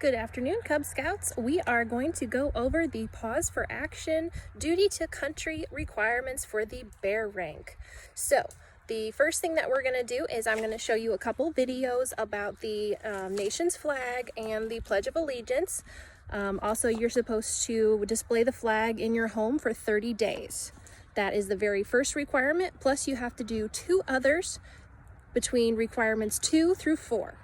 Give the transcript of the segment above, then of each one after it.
Good afternoon, Cub Scouts. We are going to go over the Paws for Action duty to country requirements for the bear rank. So the first thing that we're going to do is I'm going to show you a couple videos about the nation's flag and the Pledge of Allegiance. Also, you're supposed to display the flag in your home for 30 days. That is the very first requirement, plus you have to do 2 others between requirements 2 through 4.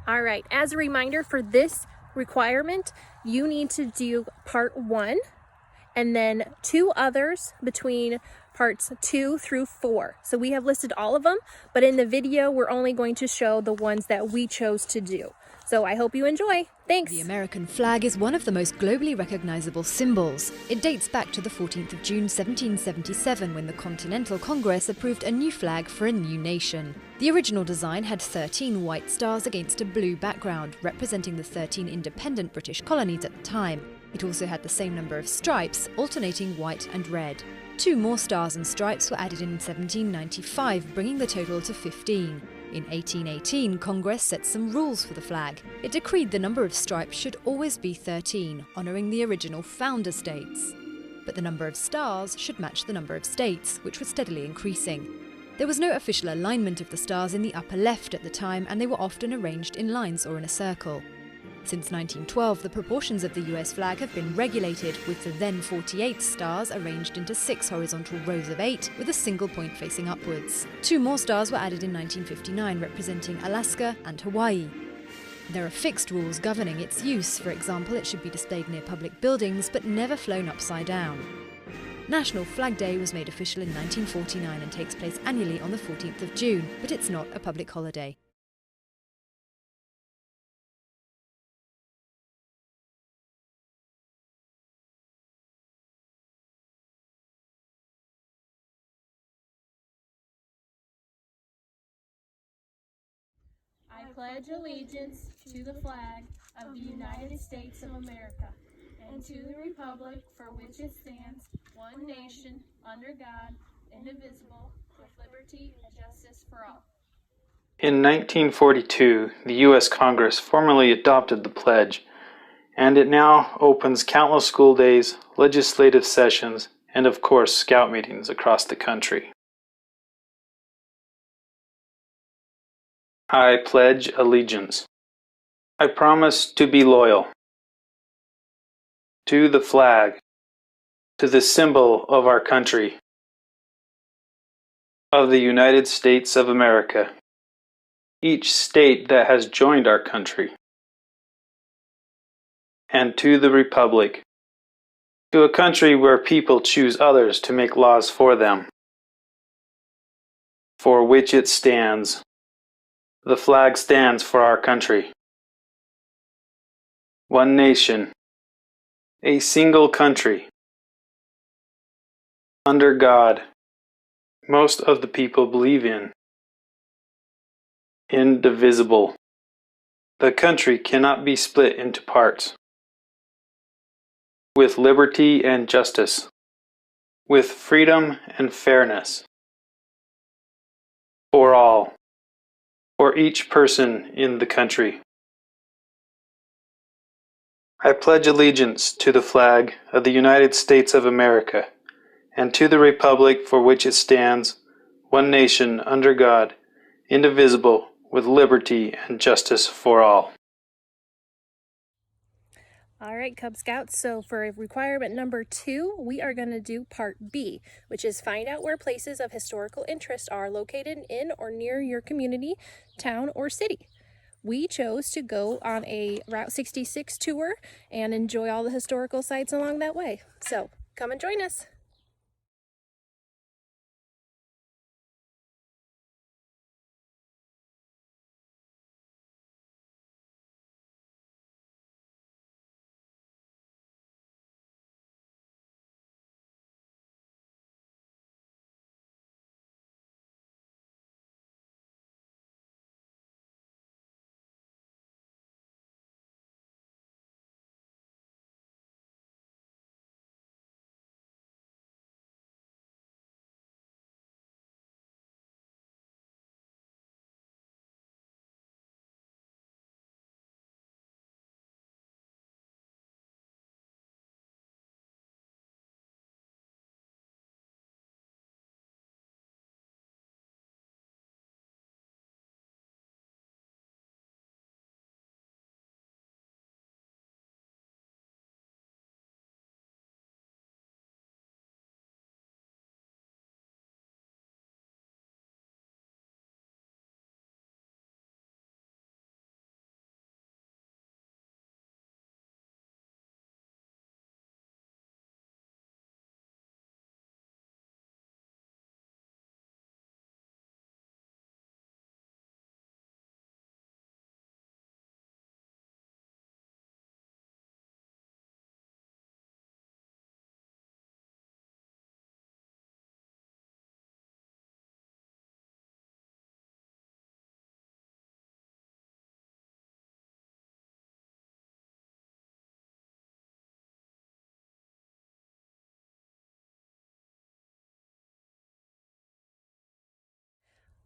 All right, as a reminder for this requirement, you need to do part 1 and then 2 others between parts 2 through 4. So we have listed all of them, but in the video, we're only going to show the ones that we chose to do. So I hope you enjoy. Thanks. The American flag is one of the most globally recognizable symbols. It dates back to the 14th of June 1777 when the Continental Congress approved a new flag for a new nation. The original design had 13 white stars against a blue background, representing the 13 independent British colonies at the time. It also had the same number of stripes, alternating white and red. 2 more stars and stripes were added in 1795, bringing the total to 15. In 1818, Congress set some rules for the flag. It decreed the number of stripes should always be 13, honouring the original founder states. But the number of stars should match the number of states, which was steadily increasing. There was no official alignment of the stars in the upper left at the time, and they were often arranged in lines or in a circle. Since 1912, the proportions of the US flag have been regulated, with the then 48 stars arranged into 6 horizontal rows of 8, with a single point facing upwards. 2 more stars were added in 1959, representing Alaska and Hawaii. There are fixed rules governing its use. For example, it should be displayed near public buildings, but never flown upside down. National Flag Day was made official in 1949 and takes place annually on the 14th of June, but it's not a public holiday. I pledge allegiance to the flag of the United States of America and to the republic for which it stands, one nation, under God, indivisible, with liberty and justice for all. In 1942, the U.S. Congress formally adopted the pledge, and it now opens countless school days, legislative sessions, and of course, scout meetings across the country. I pledge allegiance. I promise to be loyal to the flag, to the symbol of our country, of the United States of America, each state that has joined our country, and to the republic, to a country where people choose others to make laws for them, for which it stands. The flag stands for our country. One nation, a single country, under God, most of the people believe in, indivisible. The country cannot be split into parts. With liberty and justice, with freedom and fairness, for all, for each person in the country. I pledge allegiance to the flag of the United States of America and to the republic for which it stands, one nation under God, indivisible, with liberty and justice for all. All right, Cub Scouts, so for requirement number 2, we are going to do part B, which is find out where places of historical interest are located in or near your community, town, or city. We chose to go on a Route 66 tour and enjoy all the historical sites along that way. So come and join us.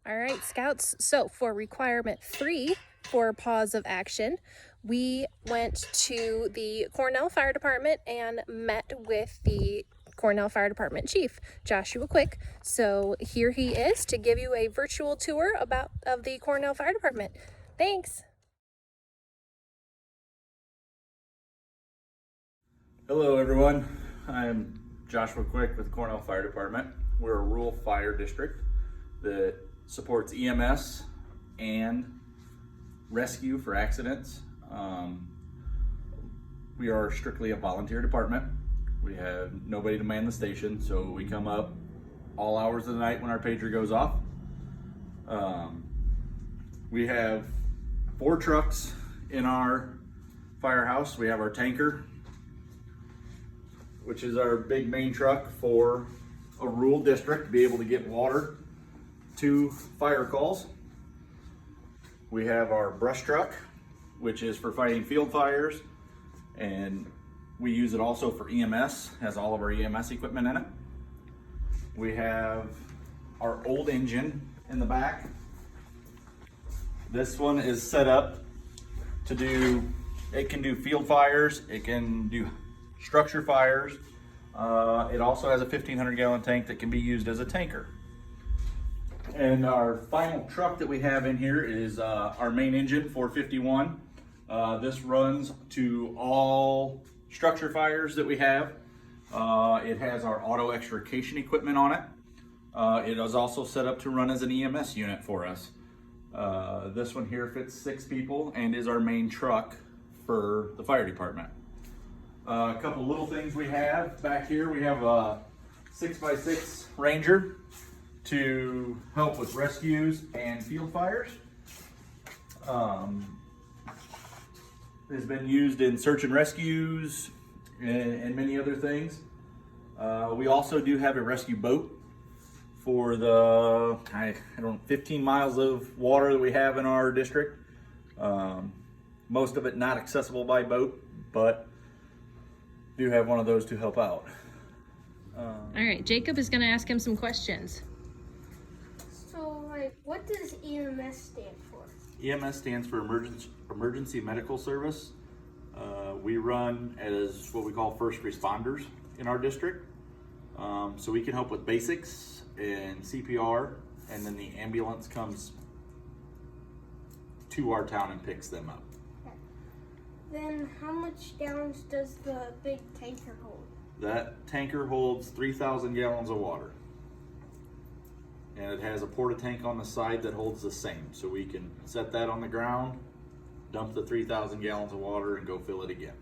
All right, Scouts. So for requirement 3 for Paws of Action, we went to the Cornell Fire Department and met with the Cornell Fire Department Chief, Joshua Quick. So here he is to give you a virtual tour of the Cornell Fire Department. Thanks. Hello everyone, I'm Joshua Quick with Cornell Fire Department. We're a rural fire district that supports EMS and rescue for accidents. We are strictly a volunteer department. We have nobody to man the station, so we come up all hours of the night when our pager goes off. We have 4 trucks in our firehouse. We have our tanker, which is our big main truck for a rural district to be able to get water to fire calls. We have our brush truck, which is for fighting field fires, and we use it also for EMS, has all of our EMS equipment in it. We have our old engine in the back. This one is set up to do, it can do field fires, it can do structure fires. It also has a 1,500 gallon tank that can be used as a tanker. And our final truck that we have in here is our main engine, 451. This runs to all structure fires that we have. It has our auto extrication equipment on it. It is also set up to run as an EMS unit for us. This one here fits 6 people and is our main truck for the fire department. A couple little things we have back here. We have a 6x6 Ranger to help with rescues and field fires. It's been used in search and rescues and many other things. We also do have a rescue boat for the 15 miles of water that we have in our district. Most of it not accessible by boat, but do have one of those to help out. All right, Jacob is going to ask him some questions. So, like, what does EMS stand for? EMS stands for Emergency Medical Service. We run as what we call first responders in our district. So we can help with basics and CPR, and then the ambulance comes to our town and picks them up. Then how much gallons does the big tanker hold? That tanker holds 3,000 gallons of water. And it has a porta tank on the side that holds the same. So we can set that on the ground, dump the 3,000 gallons of water, and go fill it again.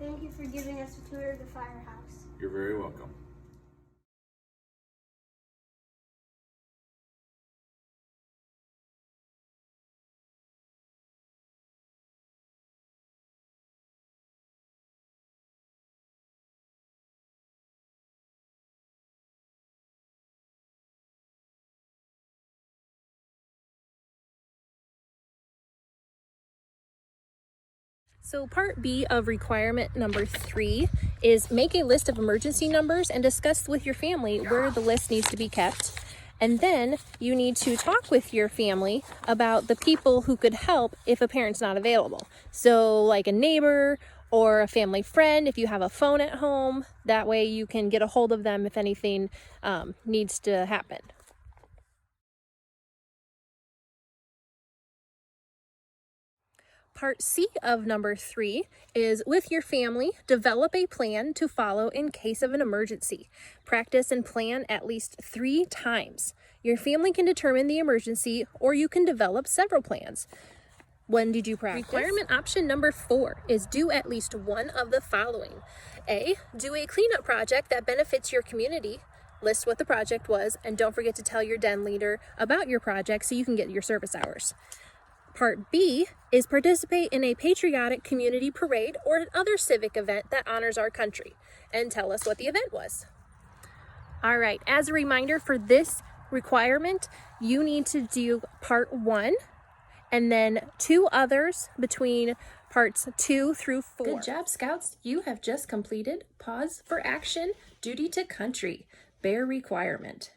Thank you for giving us a tour of the firehouse. You're very welcome. So part B of requirement number 3 is make a list of emergency numbers and discuss with your family where the list needs to be kept. And then you need to talk with your family about the people who could help if a parent's not available. So like a neighbor or a family friend, if you have a phone at home, that way you can get a hold of them if anything needs to happen. Part C of number 3 is with your family, develop a plan to follow in case of an emergency. Practice and plan at least 3 times. Your family can determine the emergency, or you can develop several plans. When did you practice? Requirement option number 4 is do at least one of the following. A, do a cleanup project that benefits your community. List what the project was, and don't forget to tell your den leader about your project so you can get your service hours. Part B is participate in a patriotic community parade or other civic event that honors our country, and tell us what the event was. All right, as a reminder for this requirement, you need to do part 1 and then 2 others between parts 2 through 4. Good job, Scouts. You have just completed Paws for Action, Duty to Country. Bear requirement.